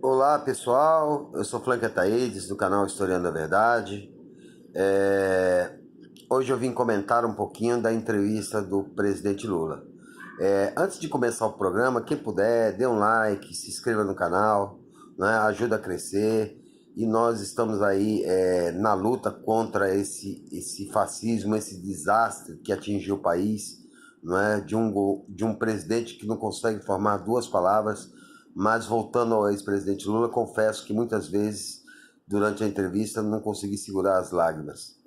Olá pessoal, eu sou Flanker Ataídes do canal Historiando a Verdade. Hoje eu vim comentar um pouquinho da entrevista do presidente Lula. Antes de começar o programa, quem puder, dê um like, se inscreva no canal, né, ajuda a crescer. E nós estamos aí na luta contra esse fascismo, esse desastre que atingiu o país, não é? De um presidente que não consegue formar duas palavras. Mas voltando ao ex-presidente Lula, confesso que muitas vezes, durante a entrevista, não consegui segurar as lágrimas,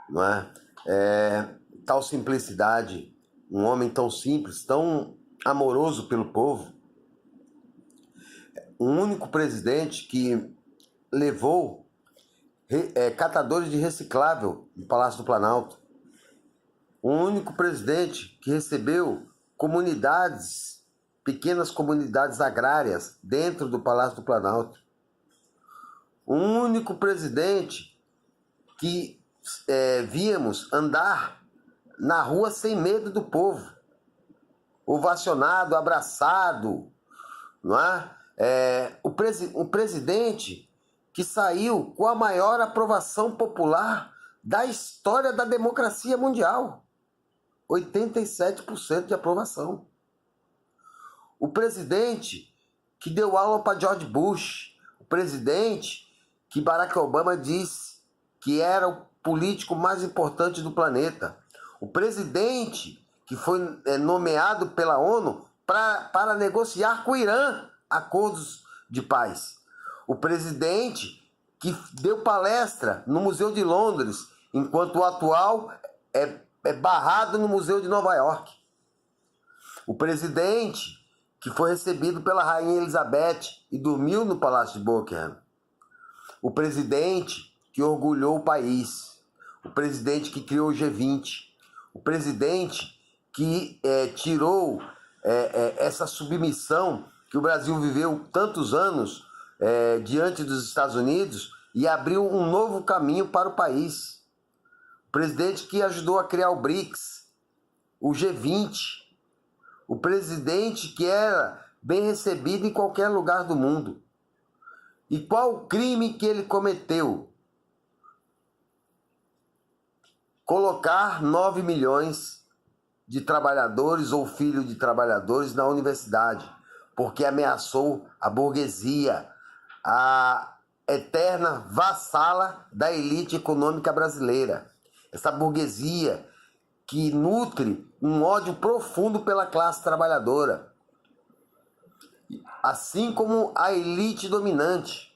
não é? Tal simplicidade, um homem tão simples, tão amoroso pelo povo, um único presidente que levou catadores de reciclável no Palácio do Planalto, um único presidente que recebeu pequenas comunidades agrárias dentro do Palácio do Planalto. Um único presidente que víamos andar na rua sem medo do povo, ovacionado, abraçado, não é? O presidente que saiu com a maior aprovação popular da história da democracia mundial, 87% de aprovação. O presidente que deu aula para George Bush, o presidente que Barack Obama disse que era o político mais importante do planeta, o presidente que foi nomeado pela ONU para negociar com o Irã acordos de paz, o presidente que deu palestra no Museu de Londres, enquanto o atual é barrado no Museu de Nova York, o presidente que foi recebido pela Rainha Elizabeth e dormiu no Palácio de Buckingham, o presidente que orgulhou o país, o presidente que criou o G20, o presidente que tirou essa submissão que o Brasil viveu tantos anos diante dos Estados Unidos e abriu um novo caminho para o país, o presidente que ajudou a criar o BRICS, o G20, o presidente que era bem recebido em qualquer lugar do mundo. E qual o crime que ele cometeu? Colocar 9 milhões de trabalhadores ou filhos de trabalhadores na universidade, porque ameaçou a burguesia, a eterna vassala da elite econômica brasileira. Essa burguesia que nutre um ódio profundo pela classe trabalhadora, assim como a elite dominante.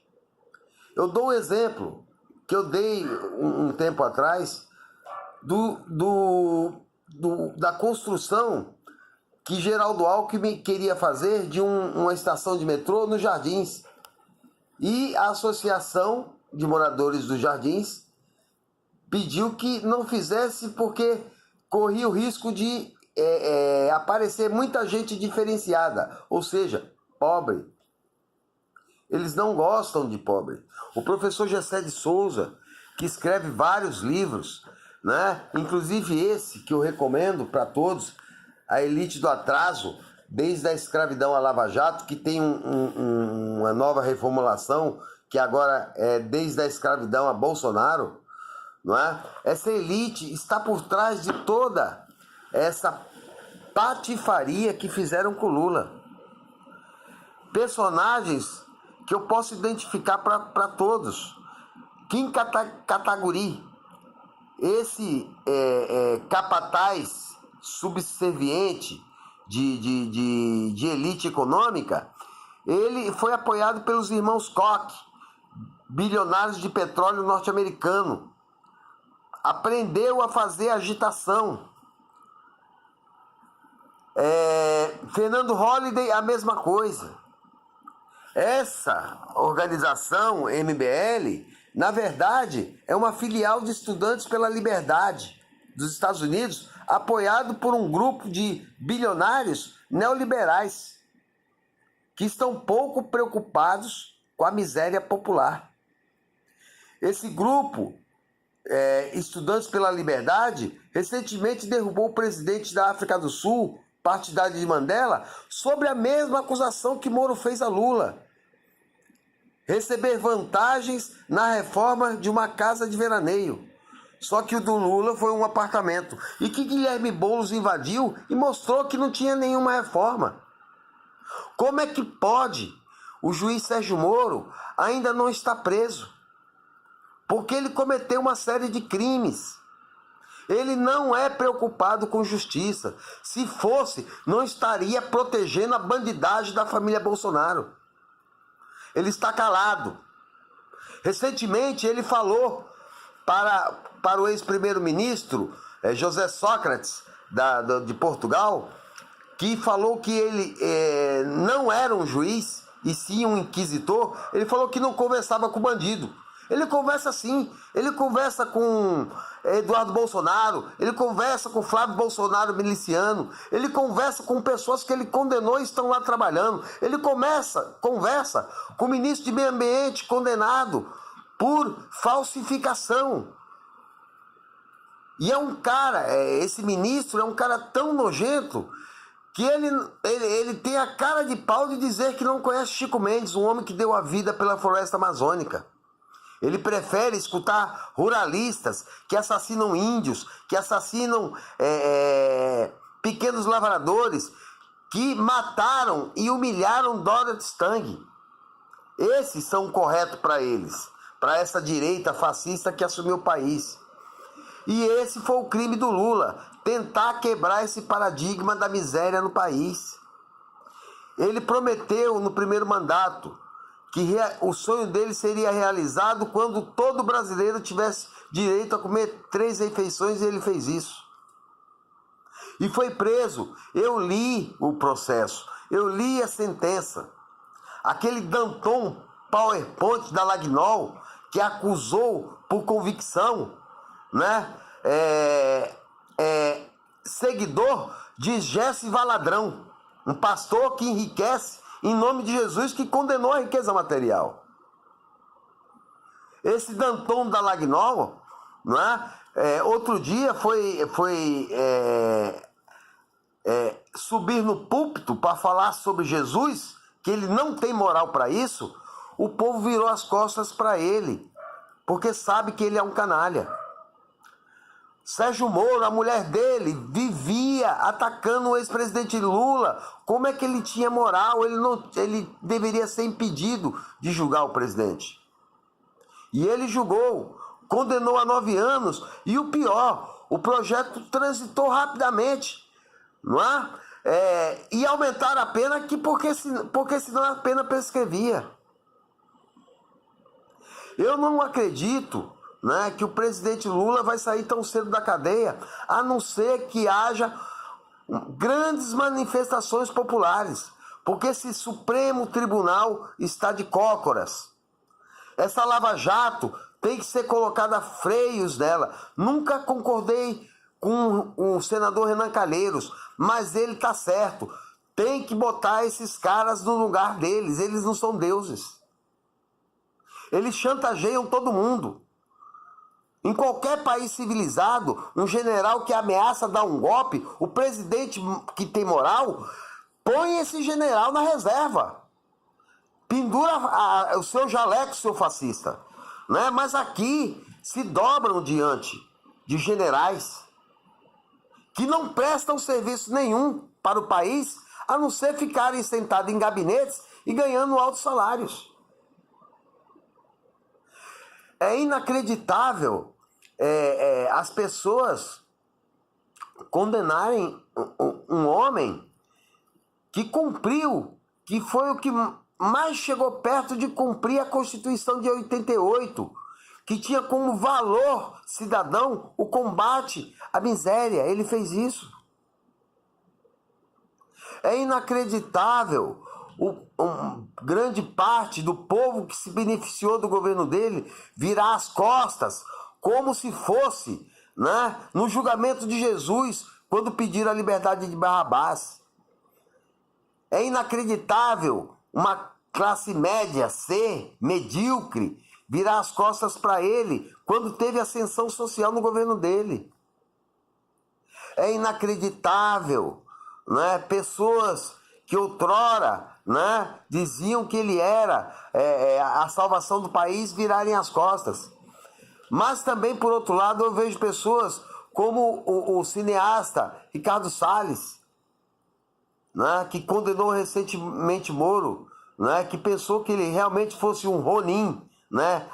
Eu dou um exemplo que eu dei um tempo atrás da construção que Geraldo Alckmin queria fazer de uma estação de metrô nos Jardins. E a Associação de Moradores dos Jardins pediu que não fizesse porque corria o risco de aparecer muita gente diferenciada, ou seja, pobre. Eles não gostam de pobre. O professor Gessé de Souza, que escreve vários livros, né? Inclusive esse que eu recomendo para todos, A Elite do Atraso, desde a escravidão à Lava Jato, que tem uma nova reformulação, que agora é desde a escravidão a Bolsonaro, não é? Essa elite está por trás de toda essa patifaria que fizeram com Lula. Personagens que eu posso identificar para todos. Kim Kataguiri, esse capataz subserviente de elite econômica, ele foi apoiado pelos irmãos Koch, bilionários de petróleo norte-americano. Aprendeu a fazer agitação. Fernando Holliday, a mesma coisa. Essa organização, MBL, na verdade, é uma filial de Estudantes pela Liberdade dos Estados Unidos, apoiado por um grupo de bilionários neoliberais que estão pouco preocupados com a miséria popular. Esse grupo, Estudantes pela Liberdade, recentemente derrubou o presidente da África do Sul, partidário de Mandela, sobre a mesma acusação que Moro fez a Lula. receber vantagens na reforma de uma casa de veraneio. Só que o do Lula foi um apartamento. E que Guilherme Boulos invadiu e mostrou que não tinha nenhuma reforma. Como é que pode o juiz Sérgio Moro ainda não estar preso? Porque ele cometeu uma série de crimes. Ele não é preocupado com justiça. Se fosse, não estaria protegendo a bandidagem da família Bolsonaro. Ele está calado. Recentemente ele falou para o ex-primeiro-ministro José Sócrates de Portugal, que falou que ele não era um juiz e sim um inquisitor. Ele falou que não conversava com bandido. Ele conversa sim, ele conversa com Eduardo Bolsonaro, ele conversa com Flávio Bolsonaro miliciano, ele conversa com pessoas que ele condenou e estão lá trabalhando, ele conversa com o ministro de Meio Ambiente condenado por falsificação. E é um cara, esse ministro é um cara tão nojento que ele tem a cara de pau de dizer que não conhece Chico Mendes, um homem que deu a vida pela floresta amazônica. Ele prefere escutar ruralistas que assassinam índios, que assassinam pequenos lavradores, que mataram e humilharam Dorothy Stang. Esses são corretos para eles, para essa direita fascista que assumiu o país. E esse foi o crime do Lula, tentar quebrar esse paradigma da miséria no país. Ele prometeu no primeiro mandato que o sonho dele seria realizado quando todo brasileiro tivesse direito a comer 3 refeições, e ele fez isso. E foi preso. Eu li o processo, eu li a sentença. Aquele Danton PowerPoint da Lagnol, que acusou por convicção, né, seguidor de Jesse Valadrão, um pastor que enriquece em nome de Jesus, que condenou a riqueza material. Esse Danton da Lagnol, não é? Outro dia foi subir no púlpito para falar sobre Jesus, que ele não tem moral para isso. O povo virou as costas para ele, porque sabe que ele é um canalha. Sérgio Moro, a mulher dele, vivia atacando o ex-presidente Lula. Como é que ele tinha moral? Ele deveria ser impedido de julgar o presidente. E ele julgou, condenou a 9 anos. E o pior, o projeto transitou rapidamente, não é? E aumentaram a pena porque senão a pena prescrevia. Eu não acredito, né, que o presidente Lula vai sair tão cedo da cadeia, a não ser que haja grandes manifestações populares, porque esse Supremo Tribunal está de cócoras. Essa Lava Jato tem que ser colocada freios nela. Nunca concordei com o senador Renan Calheiros, mas ele está certo. Tem que botar esses caras no lugar deles, eles não são deuses. Eles chantageiam todo mundo. Em qualquer país civilizado, um general que ameaça dar um golpe, o presidente que tem moral, põe esse general na reserva. Pendura o seu jaleco, seu fascista. Né? Mas aqui se dobram diante de generais que não prestam serviço nenhum para o país, a não ser ficarem sentados em gabinetes e ganhando altos salários. É inacreditável as pessoas condenarem um homem que cumpriu, que foi o que mais chegou perto de cumprir a Constituição de 88, que tinha como valor cidadão o combate à miséria. Ele fez isso. É inacreditável grande parte do povo que se beneficiou do governo dele virar as costas, como se fosse, né, no julgamento de Jesus, quando pediram a liberdade de Barrabás. É inacreditável uma classe média C, medíocre, virar as costas para ele quando teve ascensão social no governo dele. É inacreditável, né, pessoas que outrora né? Diziam que ele era a salvação do país, virarem as costas. Mas também, por outro lado, eu vejo pessoas como o cineasta Ricardo Salles, né? Que condenou recentemente Moro, né? Que pensou que ele realmente fosse um Ronin, né?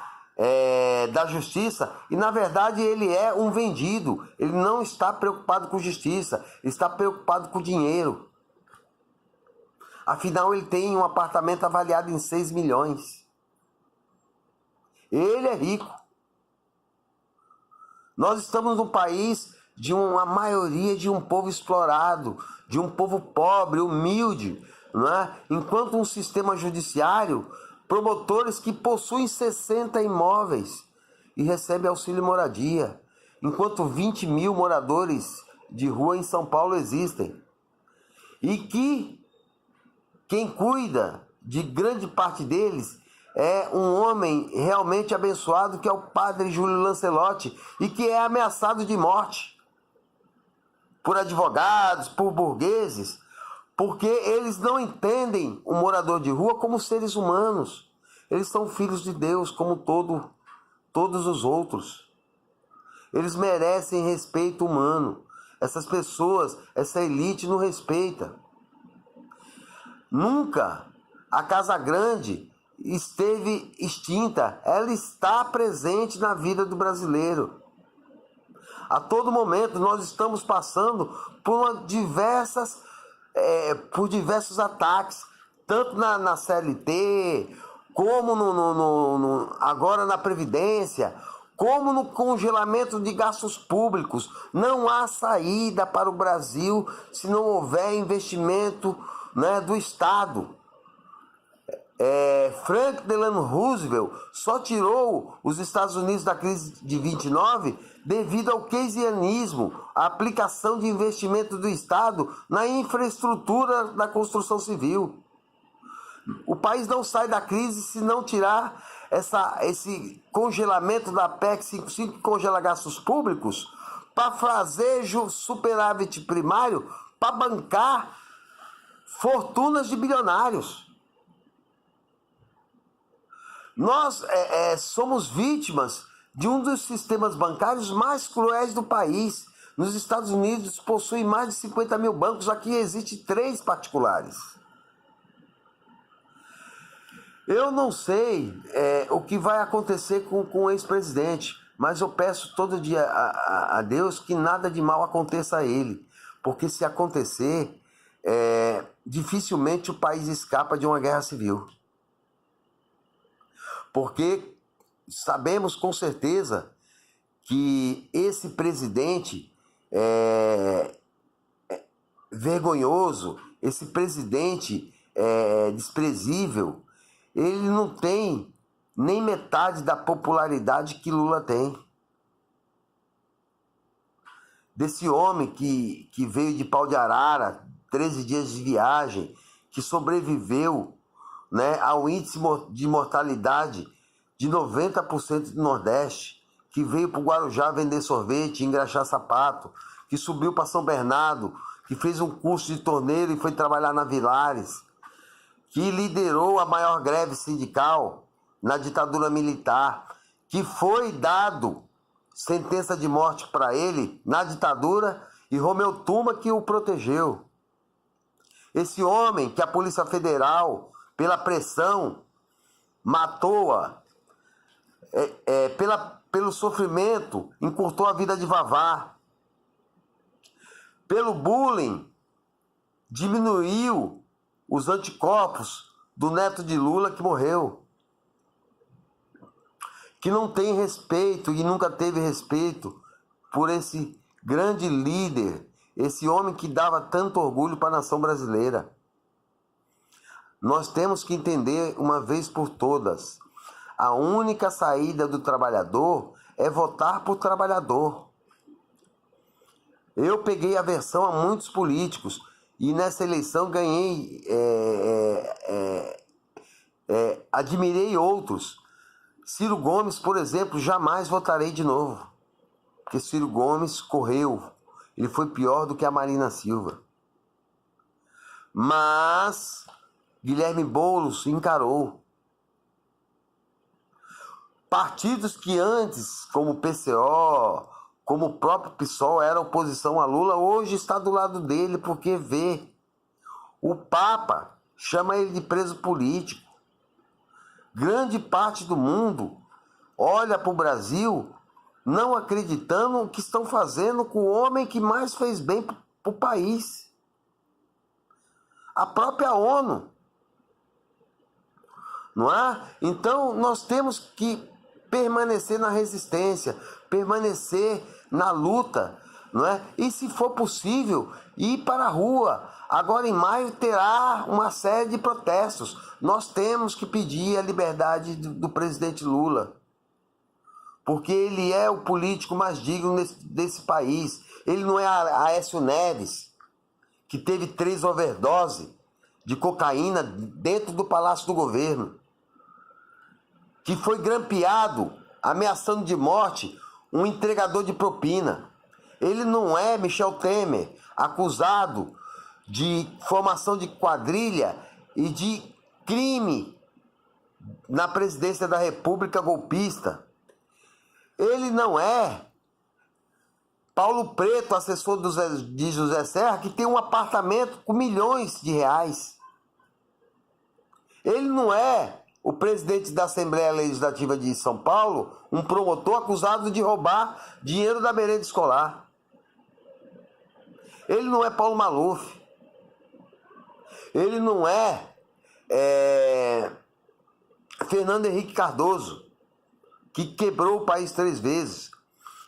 Da justiça, e na verdade ele é um vendido. Ele não está preocupado com justiça, ele está preocupado com dinheiro. Afinal, ele tem um apartamento avaliado em 6 milhões. Ele é rico. Nós estamos num país de uma maioria de um povo explorado, de um povo pobre, humilde, não é? Enquanto um sistema judiciário, promotores que possuem 60 imóveis e recebem auxílio moradia, enquanto 20 mil moradores de rua em São Paulo existem. E que quem cuida de grande parte deles é um homem realmente abençoado, que é o padre Júlio Lancelotti, e que é ameaçado de morte por advogados, por burgueses, porque eles não entendem o morador de rua como seres humanos. Eles são filhos de Deus, como todos os outros. Eles merecem respeito humano. Essas pessoas, essa elite não respeita. Nunca a Casa Grande esteve extinta. Ela está presente na vida do brasileiro. A todo momento nós estamos passando por diversos ataques, tanto na CLT, como agora na Previdência, como no congelamento de gastos públicos. Não há saída para o Brasil se não houver investimento, né, do Estado. Franklin Delano Roosevelt só tirou os Estados Unidos da crise de 29 devido ao keynesianismo, a aplicação de investimento do Estado na infraestrutura da construção civil. O país não sai da crise se não tirar esse congelamento da PEC 55, que congela gastos públicos, para fazer superávit primário, para bancar fortunas de bilionários. Nós somos vítimas de um dos sistemas bancários mais cruéis do país. Nos Estados Unidos possuem mais de 50 mil bancos, aqui existem 3 particulares. Eu não sei o que vai acontecer com o ex-presidente, mas eu peço todo dia a Deus que nada de mal aconteça a ele. Porque se acontecer, dificilmente o país escapa de uma guerra civil. Porque sabemos com certeza que esse presidente vergonhoso, esse presidente desprezível, ele não tem nem metade da popularidade que Lula tem. Desse homem que veio de Pau de Arara, 13 dias de viagem, que sobreviveu, né, ao índice de mortalidade de 90% do Nordeste, que veio para o Guarujá vender sorvete, engraxar sapato, que subiu para São Bernardo, que fez um curso de torneiro e foi trabalhar na Vilares, que liderou a maior greve sindical na ditadura militar, que foi dado sentença de morte para ele na ditadura, e Romeu Tuma que o protegeu. Esse homem que a Polícia Federal, pela pressão, matou-a, pelo sofrimento, encurtou a vida de Vavá, pelo bullying, diminuiu os anticorpos do neto de Lula que morreu, que não tem respeito e nunca teve respeito por esse grande líder, esse homem que dava tanto orgulho para a nação brasileira. Nós temos que entender uma vez por todas, a única saída do trabalhador é votar por trabalhador. Eu peguei aversão a muitos políticos e nessa eleição ganhei, admirei outros. Ciro Gomes, por exemplo, jamais votarei de novo, porque Ciro Gomes correu, ele foi pior do que a Marina Silva. Mas Guilherme Boulos encarou. Partidos que antes, como o PCO, como o próprio PSOL, era oposição a Lula, hoje está do lado dele porque vê. O Papa chama ele de preso político. Grande parte do mundo olha para o Brasil não acreditando o que estão fazendo com o homem que mais fez bem para o país. A própria ONU. Não é? Então nós temos que permanecer na resistência, permanecer na luta, não é? E se for possível, ir para a rua. Agora em maio terá uma série de protestos. Nós temos que pedir a liberdade do presidente Lula, porque ele é o político mais digno desse país. Ele não é Aécio Neves, que teve 3 overdoses de cocaína dentro do Palácio do Governo, que foi grampeado, ameaçando de morte um entregador de propina. Ele não é Michel Temer, acusado de formação de quadrilha e de crime na presidência da República golpista. Ele não é Paulo Preto, assessor de José Serra, que tem um apartamento com milhões de reais. Ele não é o presidente da Assembleia Legislativa de São Paulo, um promotor acusado de roubar dinheiro da merenda escolar. Ele não é Paulo Maluf. Ele não é Fernando Henrique Cardoso, que quebrou o país 3 vezes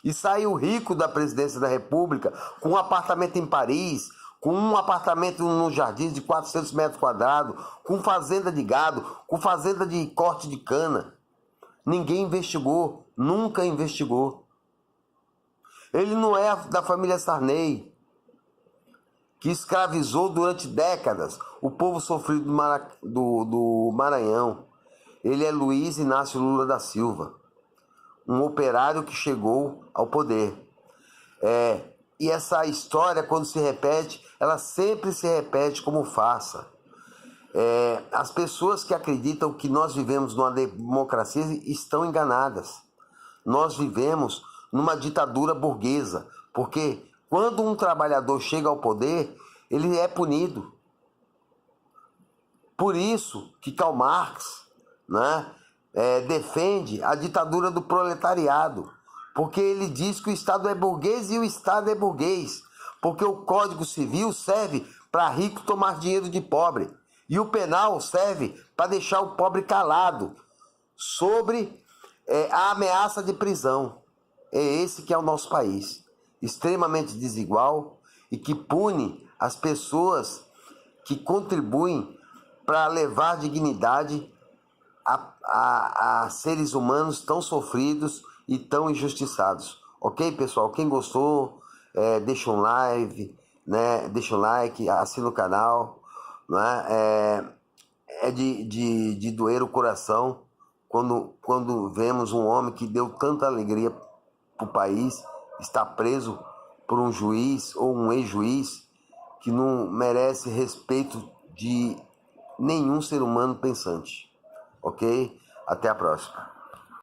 e saiu rico da presidência da República com um apartamento em Paris, com um apartamento nos Jardins de 400 metros quadrados, com fazenda de gado, com fazenda de corte de cana. Ninguém investigou, nunca investigou. Ele não é da família Sarney, que escravizou durante décadas o povo sofrido do Maranhão. Ele é Luiz Inácio Lula da Silva, um operário que chegou ao poder. E essa história, quando se repete, ela sempre se repete como farsa. As pessoas que acreditam que nós vivemos numa democracia estão enganadas. Nós vivemos numa ditadura burguesa, porque quando um trabalhador chega ao poder, ele é punido. Por isso que Karl Marx, né, defende a ditadura do proletariado, porque ele diz que o Estado é burguês e o Estado é burguês, porque o Código Civil serve para rico tomar dinheiro de pobre e o penal serve para deixar o pobre calado sobre a ameaça de prisão. É esse que é o nosso país, extremamente desigual e que pune as pessoas que contribuem para levar dignidade a seres humanos tão sofridos e tão injustiçados. Ok, pessoal? Quem gostou, deixa um like, né? Deixa um like, assina o canal. Né? É de doer o coração quando vemos um homem que deu tanta alegria para o país estar preso por um juiz ou um ex-juiz que não merece respeito de nenhum ser humano pensante. Ok? Até a próxima.